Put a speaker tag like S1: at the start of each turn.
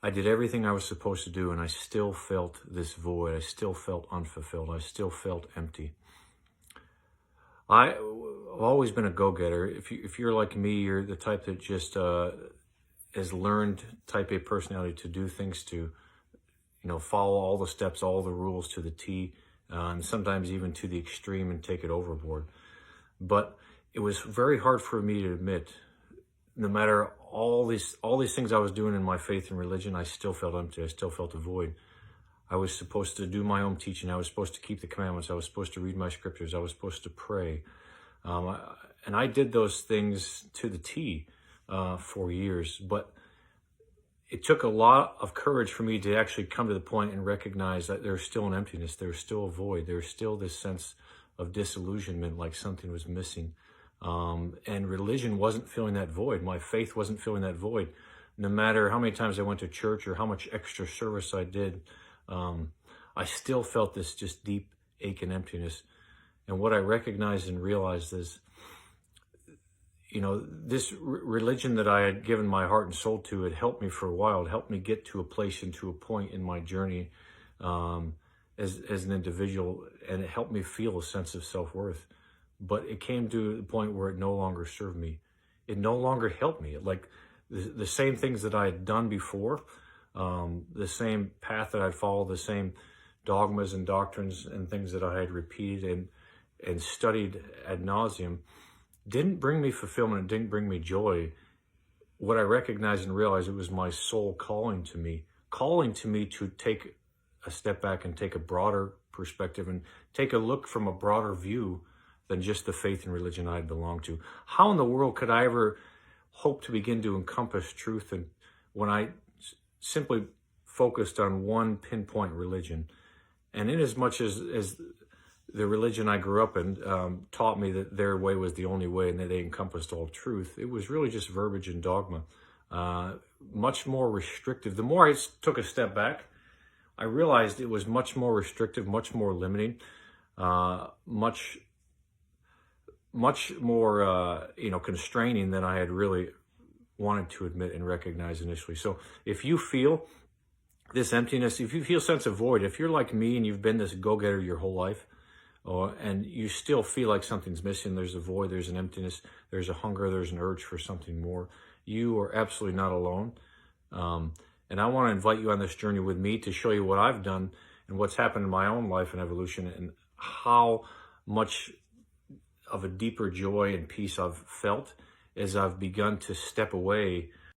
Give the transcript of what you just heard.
S1: I did everything I was supposed to do, and I still felt this void. I still felt unfulfilled. I still felt empty. I've always been a go-getter. If you're like me, you're the type that just has learned type A personality to do things to, follow all the steps, all the rules to the T, and sometimes even to the extreme and take it overboard. But it was very hard for me to admit, no matter all these things I was doing in my faith and religion, I still felt empty. I still felt a void. I was supposed to do my own teaching. I was supposed to keep the commandments. I was supposed to read my scriptures. I was supposed to pray. And I did those things to the T for years. But it took a lot of courage for me to actually come to the point and recognize that there's still an emptiness. There's still a void. There's still this sense of disillusionment, like something was missing. And religion wasn't filling that void. My faith wasn't filling that void. No matter how many times I went to church or how much extra service I did, I still felt this just deep ache and emptiness. And what I recognized and realized is, this religion that I had given my heart and soul to, it helped me for a while. It helped me get to a place and to a point in my journey as an individual, and it helped me feel a sense of self-worth. But it came to the point where it no longer served me. It no longer helped me. Like the same things that I had done before, the same path that I'd followed, the same dogmas and doctrines and things that I had repeated and studied ad nauseum, didn't bring me fulfillment. It didn't bring me joy. What I recognized and realized, it was my soul calling to me to take a step back and take a broader perspective and take a look from a broader view than just the faith and religion I belonged to. How in the world could I ever hope to begin to encompass truth and when I simply focused on one pinpoint religion? And in as much as the religion I grew up in taught me that their way was the only way and that they encompassed all truth, it was really just verbiage and dogma, much more restrictive. The more I took a step back, I realized it was much more restrictive, much more limiting, much more, constraining than I had really wanted to admit and recognize initially. So if you feel this emptiness, if you feel a sense of void, if you're like me and you've been this go-getter your whole life, and you still feel like something's missing, there's a void, there's an emptiness, there's a hunger, there's an urge for something more, you are absolutely not alone. And I want to invite you on this journey with me to show you what I've done and what's happened in my own life and evolution, and how much of a deeper joy and peace I've felt as I've begun to step away